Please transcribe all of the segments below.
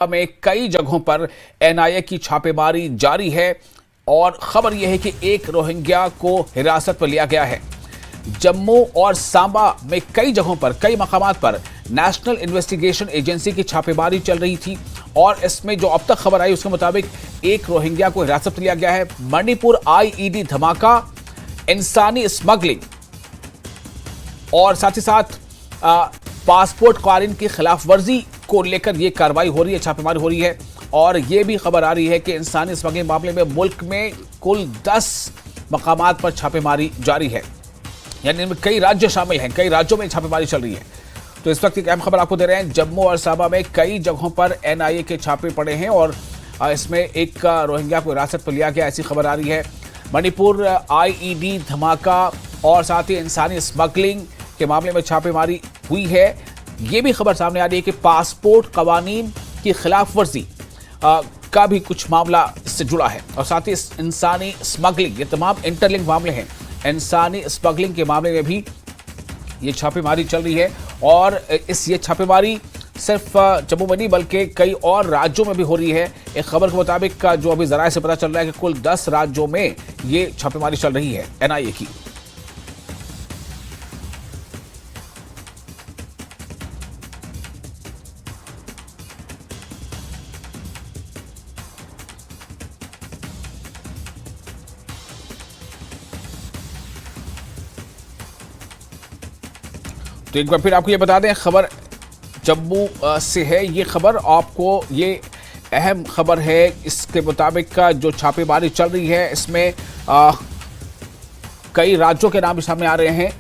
में कई जगहों पर एनआईए की छापेमारी जारी है और खबर यह है कि एक रोहिंग्या को हिरासत में लिया गया है। जम्मू और सांबा में कई जगहों पर, कई मकामात पर नेशनल इन्वेस्टिगेशन एजेंसी की छापेमारी चल रही थी और इसमें जो अब तक खबर आई उसके मुताबिक एक रोहिंग्या को हिरासत में लिया गया है। मणिपुर आईईडी धमाका, इंसानी स्मगलिंग और साथ ही साथ पासपोर्ट कानून की खिलाफ वर्जी को लेकर यह कार्रवाई हो रही है, छापेमारी हो रही है। और यह भी खबर आ रही है कि इंसानी स्मगलिंग मामले में मुल्क में कुल 10 मकामात पर छापेमारी जारी है, यानी इनमें कई राज्य शामिल हैं, कई राज्यों में छापेमारी चल रही है। तो इस वक्त एक अहम खबर आपको दे रहे हैं। जम्मू और सांबा में कई जगहों पर एनआईए के छापे पड़े हैं और इसमें एक रोहिंग्या को हिरासत पर लिया गया, ऐसी खबर आ रही है। मणिपुर आईईडी धमाका और साथ ही इंसानी स्मगलिंग के मामले में छापेमारी हुई है। ये भी खबर सामने आ रही है कि पासपोर्ट कवानीन की खिलाफ वर्जी का भी कुछ मामला इससे जुड़ा है और साथ ही इंसानी स्मगलिंग, ये तमाम इंटरलिंक मामले हैं। इंसानी स्मगलिंग के मामले में भी ये छापेमारी चल रही है और ये छापेमारी सिर्फ जम्मू में नहीं बल्कि कई और राज्यों में भी हो रही है। एक खबर के मुताबिक जो अभी जराये से पता चल रहा है कि कुल 10 राज्यों में ये छापेमारी चल रही है एनआईए की। तो एक बार फिर आपको ये बता दें, खबर जम्मू से है। ये खबर आपको, ये अहम खबर है। इसके मुताबिक जो छापेमारी चल रही है इसमें कई राज्यों के नाम भी सामने आ रहे हैं।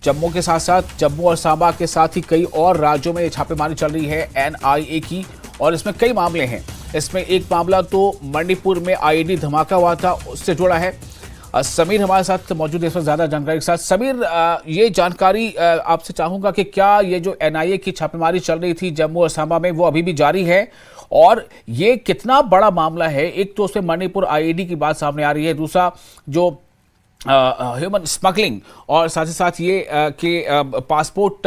जम्मू के साथ साथ, जम्मू और सांबा के साथ ही कई और राज्यों में छापेमारी चल रही है एनआईए की और इसमें कई मामले हैं। इसमें एक मामला तो मणिपुर में आईईडी धमाका हुआ था, उससे जुड़ा है। समीर हमारे साथ मौजूद है इस वक्त ज़्यादा जानकारी के साथ। समीर, ये जानकारी आपसे चाहूँगा कि क्या ये जो एनआईए की छापेमारी चल रही थी जम्मू और सांबा में वो अभी भी जारी है और ये कितना बड़ा मामला है? एक तो उसमें मणिपुर आईईडी की बात सामने आ रही है, दूसरा जो ह्यूमन स्मगलिंग और साथ ही साथ ये कि पासपोर्ट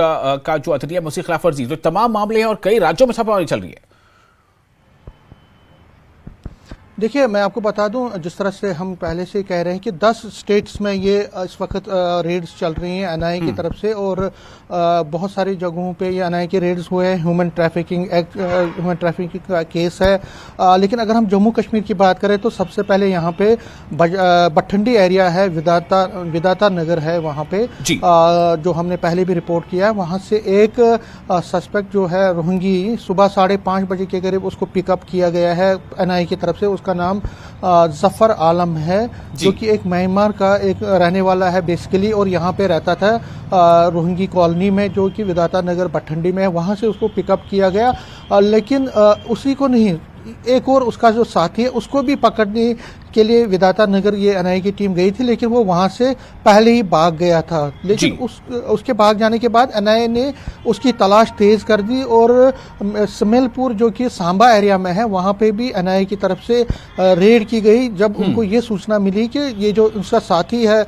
का जो अधिनियम उसकी खिलाफ वर्जी, तो तमाम मामले हैं और कई राज्यों में छापेमारी चल रही है। देखिए, मैं आपको बता दूं, जिस तरह से हम पहले से कह रहे हैं कि 10 स्टेट्स में ये इस वक्त रेड्स चल रही हैं एनआईए की तरफ से और बहुत सारी जगहों पे ये एनआईए के रेड्स हुए हैं। ह्यूमन ट्रैफिकिंग का केस है। लेकिन अगर हम जम्मू कश्मीर की बात करें तो सबसे पहले यहाँ पे बठंडी एरिया है, विदाता नगर है, वहाँ पे जो हमने पहले भी रिपोर्ट किया है, वहाँ से एक सस्पेक्ट जो है रोहिंगी सुबह 5:30 बजे के करीब उसको पिकअप किया गया है एनआईए की तरफ से। उसका नाम जफर आलम है, जो कि एक म्यांमार का एक रहने वाला है बेसिकली और यहाँ पे रहता था रोहिंगी कॉलोनी में, जो कि विदाता नगर बठंडी में है। वहाँ से उसको पिकअप किया गया, लेकिन उसी को नहीं, एक और उसका जो साथी है उसको भी पकड़ने के लिए विदाता नगर ये एनआईए की टीम गई थी, लेकिन वो वहां से पहले ही भाग गया था। लेकिन उसके भाग जाने के बाद एनआईए ने उसकी तलाश तेज कर दी और समेलपुर जो कि सांबा एरिया में है वहां पे भी एनआईए की तरफ से रेड की गई, जब उनको ये सूचना मिली कि ये जो उसका साथी है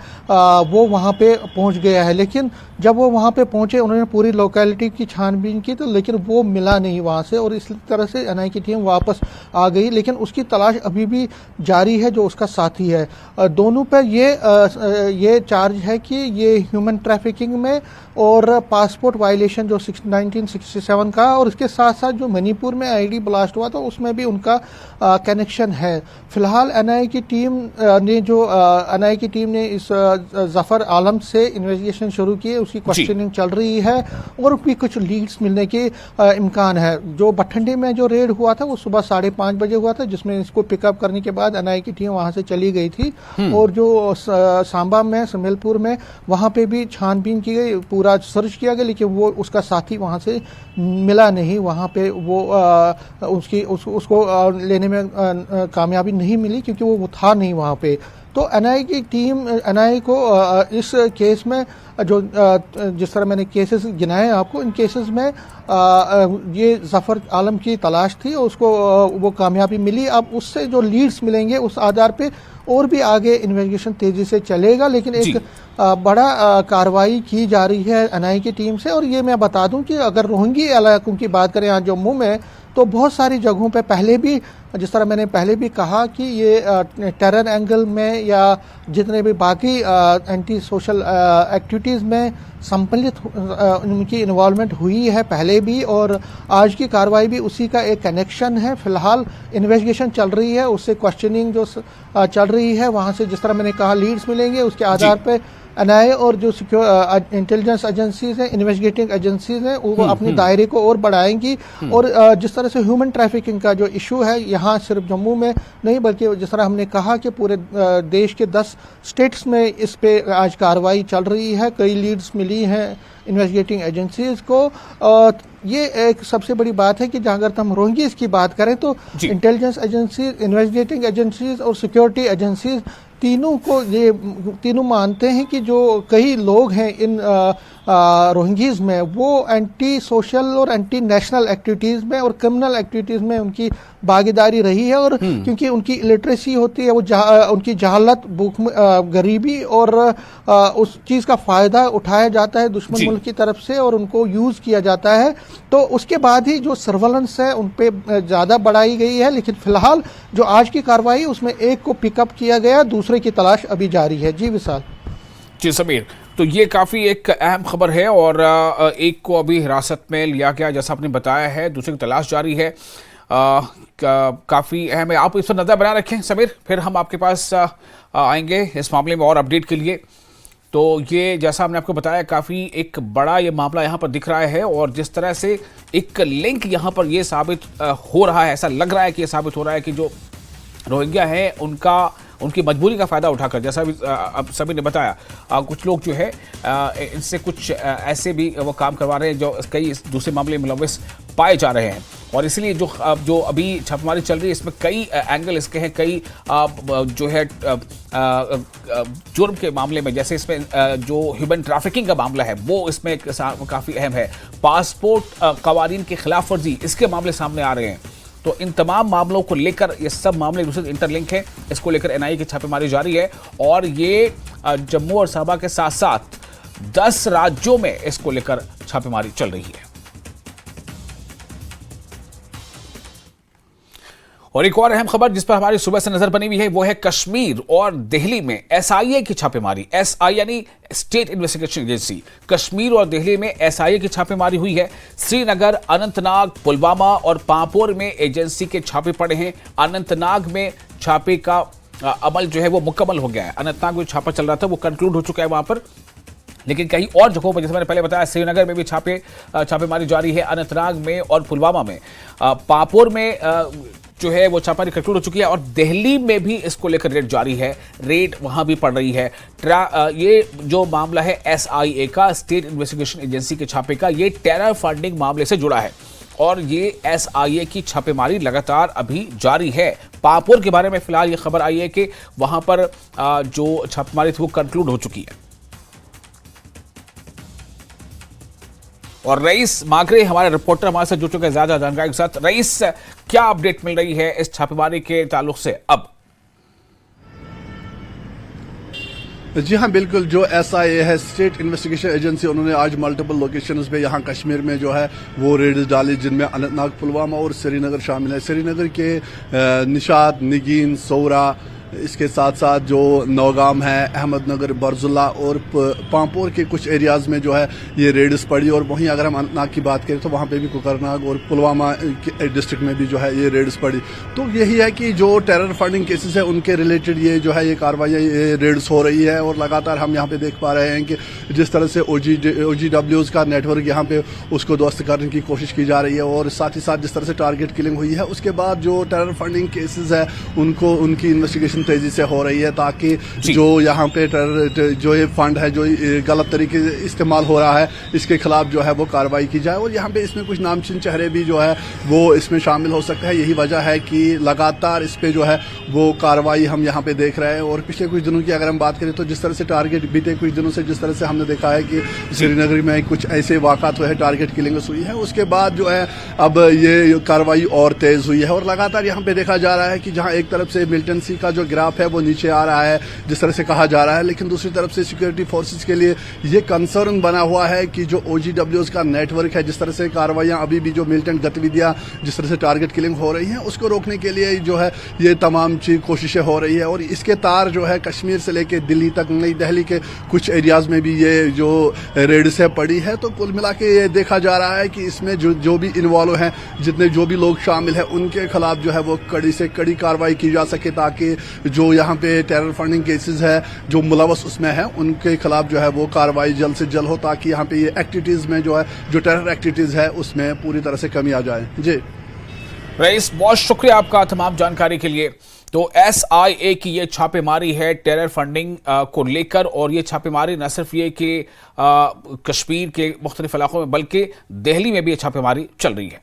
वो वहां पे पहुंच गया है। लेकिन जब वो वहां पे पहुंचे उन्होंने पूरी लोकेलिटी की छानबीन की तो लेकिन वो मिला नहीं वहां से और इस तरह से एनआईए की टीम वापस आ गई। लेकिन उसकी तलाश अभी भी जारी है, जो उसका साथी है। दोनों पर ये चार्ज है कि ये ह्यूमन ट्रैफिकिंग में और पासपोर्ट वायलेशन जो 1967 का, और इसके साथ साथ जो मणिपुर में आईडी ब्लास्ट हुआ था उसमें भी उनका कनेक्शन है। फिलहाल एनआईए की टीम ने इस जफर आलम से इन्वेस्टिगेशन शुरू की है, उसकी क्वेश्चनिंग चल रही है और भी कुछ लीड्स मिलने के इम्कान है। जो बठंडी में जो रेड हुआ था वो सुबह 5:30 बजे हुआ था, जिसमें इसको पिकअप करने के बाद एनआईए की टीम वहां से चली गई थी। और जो सांबा में, समेलपुर में, वहां पे भी छानबीन की गई, पूरा सर्च किया गया, लेकिन वो उसका साथी वहां से मिला नहीं। वहां पे वो उसको लेने में कामयाबी नहीं मिली क्योंकि वो था नहीं वहां पे। तो एनआईए की टीम, एनआईए को इस केस में जो जिस तरह मैंने केसेस गिनाए आपको, इन केसेस में ये जफर आलम की तलाश थी और उसको वो कामयाबी मिली। अब उससे जो लीड्स मिलेंगे उस आधार पे और भी आगे इन्वेस्टिगेशन तेजी से चलेगा। लेकिन एक बड़ा कार्रवाई की जा रही है एनआईए की टीम से। और ये मैं बता दूं कि अगर रोहिंगी इलाकों की बात करें यहाँ जम्मू में, तो बहुत सारी जगहों पे पहले भी, जिस तरह मैंने पहले भी कहा कि ये टेरर एंगल में या जितने भी बाकी एंटी सोशल एक्टिविटीज़ में सम्मिलित उनकी इन्वॉल्वमेंट हुई है पहले भी, और आज की कार्रवाई भी उसी का एक कनेक्शन है। फिलहाल इन्वेस्टिगेशन चल रही है, उससे क्वेश्चनिंग जो चल रही है, वहाँ से जिस तरह मैंने कहा लीड्स मिलेंगे, उसके आधार पे एनआईए और जो इंटेलिजेंस एजेंसीज हैं, इन्वेस्टिगेटिंग एजेंसीज हैं, वो अपने दायरे को और बढ़ाएंगी। और जिस तरह से ह्यूमन ट्रैफिकिंग का जो इशू है, यहाँ सिर्फ जम्मू में नहीं बल्कि जिस तरह हमने कहा कि पूरे देश के 10 स्टेट्स में इस पे आज कार्रवाई चल रही है, कई लीड्स मिली हैं इन्वेस्टिगेटिंग एजेंसीज को। ये एक सबसे बड़ी बात है कि जहाँ अगर हम रोहिंग्यास की बात करें तो इंटेलिजेंस एजेंसीज, इन्वेस्टिगेटिंग एजेंसीज और सिक्योरिटी एजेंसीज तीनों को ये तीनों मानते हैं कि जो कई लोग हैं इन रोहिंग्यास में, वो एंटी सोशल और एंटी नेशनल एक्टिविटीज़ में और क्रिमिनल एक्टिविटीज़ में उनकी भागीदारी रही है। और क्योंकि उनकी इलिटरेसी होती है, वो उनकी जहालत, भूख, गरीबी और उस चीज़ का फ़ायदा उठाया जाता है दुश्मन मुल्क की तरफ से और उनको यूज़ किया जाता है। तो उसके बाद ही जो सर्वेलेंस है उन पर ज़्यादा बढ़ाई गई है। लेकिन फिलहाल जो आज की कार्रवाई उसमें एक को पिकअप किया गया, दूसरे की तलाश अभी जारी है। जी विशाल। जी समीर, तो ये काफ़ी एक अहम खबर है और एक को अभी हिरासत में लिया गया जैसा आपने बताया है, दूसरे की तलाश जारी है। काफ़ी अहम है। आप इस पर नज़र बना रखें समीर, फिर हम आपके पास आएंगे इस मामले में और अपडेट के लिए। तो ये जैसा हमने आपको बताया काफ़ी एक बड़ा ये मामला यहाँ पर दिख रहा है और जिस तरह से एक लिंक यहाँ पर ये साबित हो रहा है, ऐसा लग रहा है कि ये साबित हो रहा है कि जो रोहिंग्या है उनकी मजबूरी का फ़ायदा उठाकर, जैसा भी अब सभी ने बताया, कुछ लोग जो है इनसे कुछ ऐसे भी वो काम करवा रहे हैं जो कई दूसरे मामले में मुलव्वस पाए जा रहे हैं। और इसलिए जो अभी छापेमारी चल रही है इसमें कई एंगल इसके हैं, कई जो है जुर्म के मामले में, जैसे इसमें जो ह्यूमन ट्रैफिकिंग का मामला है वो इसमें काफ़ी अहम है। पासपोर्ट कवानीन की खिलाफ वर्जी, इसके मामले सामने आ रहे हैं। तो इन तमाम मामलों को लेकर ये सब मामले दूसरे इंटरलिंक है, इसको लेकर एनआईए की छापेमारी जारी है और ये जम्मू और साबा के साथ साथ 10 राज्यों में इसको लेकर छापेमारी चल रही है। और एक और अहम खबर जिस पर हमारी सुबह से नजर बनी हुई है वो है कश्मीर और दिल्ली में एसआईए की छापेमारी। एसआई यानी स्टेट इन्वेस्टिगेशन एजेंसी। कश्मीर और दिल्ली में एसआईए की छापेमारी हुई है। श्रीनगर, अनंतनाग, पुलवामा और पांपोर में एजेंसी के छापे पड़े हैं। अनंतनाग में छापे का अमल जो है वो मुकम्मल हो गया है। अनंतनाग में छापा चल रहा था, वो कंक्लूड हो चुका है वहां पर। लेकिन कई और जगहों पर, जैसे मैंने पहले बताया, श्रीनगर में भी छापेमारी जारी है, अनंतनाग में और पुलवामा में। पांपोर में जो है वो छापेमारी कंक्लूड हो चुकी है और दिल्ली में भी इसको लेकर रेड जारी है, रेड वहां भी पड़ रही है। ये जो मामला है एसआईए का, स्टेट इन्वेस्टिगेशन एजेंसी के छापे का, ये टेरर फंडिंग मामले से जुड़ा है और ये एसआईए की छापेमारी लगातार अभी जारी है। पांपोर के बारे में फिलहाल ये खबर आई है कि वहां पर जो छापेमारी थी वो कंक्लूड हो चुकी है। और रईस मागरे हमारे रिपोर्टर हमारे साथ जुड़ चुके हैं ज्यादा जानकारी के साथ। रईस, क्या अपडेट मिल रही है इस छापेमारी के ताल्लुक से अब? जी हाँ, बिल्कुल। जो एसआईए है, स्टेट इन्वेस्टिगेशन एजेंसी, उन्होंने आज मल्टीपल लोकेशंस पे यहाँ कश्मीर में जो है वो रेड डाली, जिनमें अनंतनाग, पुलवामा और श्रीनगर शामिल है। श्रीनगर के निशात, निगीन, सौरा, इसके साथ साथ जो नौगाम है, अहमदनगर, बरजुल्ला और पांपोर के कुछ एरियाज में जो है ये रेड्स पड़ी। और वहीं अगर हम अनंतनाग की बात करें तो वहाँ पे भी कुकरनाग और पुलवामा डिस्ट्रिक्ट में भी जो है ये रेड्स पड़ी। तो यही है कि जो टेरर फंडिंग केसेस है उनके रिलेटेड ये जो है ये कार्रवाई, ये रेड्स हो रही है। और लगातार हम यहाँ पे देख पा रहे हैं कि जिस तरह से OGWs का नेटवर्क यहाँ पे उसको ध्वस्त करने की कोशिश की जा रही है और साथ ही साथ जिस तरह से टारगेट किलिंग हुई है, उसके बाद जो टेरर फंडिंग केसेस है उनको उनकी इन्वेस्टिगेशन तेजी से हो रही है ताकि जो यहाँ पे जो ये फंड है जो गलत तरीके से इस्तेमाल हो रहा है, इसके खिलाफ जो है वो कार्रवाई की जाए। और यहाँ पे इसमें कुछ नामचीन चेहरे भी जो है वो इसमें शामिल हो सकते हैं। यही वजह है कि लगातार इस पे जो है वो कार्रवाई हम यहाँ पे देख रहे हैं। और पिछले कुछ दिनों की अगर हम बात करें तो जिस तरह से टारगेट बीते कुछ दिनों से जिस तरह से हमने देखा है कि श्रीनगर में कुछ ऐसे वाक़ात हुए हैं, टारगेट किलिंग्स हुई है, उसके बाद जो है अब ये कार्रवाई और तेज हुई है। और लगातार यहाँ पे देखा जा रहा है कि जहाँ एक तरफ से मिलिटेंसी का जो ग्राफ है वो नीचे आ रहा है जिस तरह से कहा जा रहा है, लेकिन दूसरी तरफ से सिक्योरिटी फोर्सेस के लिए ये कंसर्न बना हुआ है कि जो OGWs का नेटवर्क है, जिस तरह से कार्रवाइयां अभी भी जो मिलिटेंट गतिविधियां जिस तरह से टारगेट किलिंग हो रही हैं उसको रोकने के लिए जो है ये तमाम कोशिशें हो रही है। और इसके तार जो है कश्मीर से लेके दिल्ली तक, नई दिल्ली के कुछ एरियाज में भी ये जो रेड से पड़ी है। तो कुल मिला के ये देखा जा रहा है कि इसमें जो भी इन्वॉल्व हैं, जितने जो भी लोग शामिल हैं, उनके खिलाफ जो है वो कड़ी से कड़ी कार्रवाई की जा सके, ताकि जो यहाँ पे टेरर फंडिंग केसेस है जो मुलवस उसमें है उनके खिलाफ जो है वो कार्रवाई जल्द से जल्द हो, ताकि यहाँ पे ये एक्टिविटीज में जो है जो टेरर एक्टिविटीज है उसमें पूरी तरह से कमी आ जाए। जी रईस, बहुत शुक्रिया आपका तमाम जानकारी के लिए। तो SIA की ये छापेमारी है टेरर फंडिंग को लेकर, और ये छापेमारी न सिर्फ ये कि कश्मीर के मुख्तलिफ इलाकों में बल्कि दिल्ली में भी ये छापेमारी चल रही है।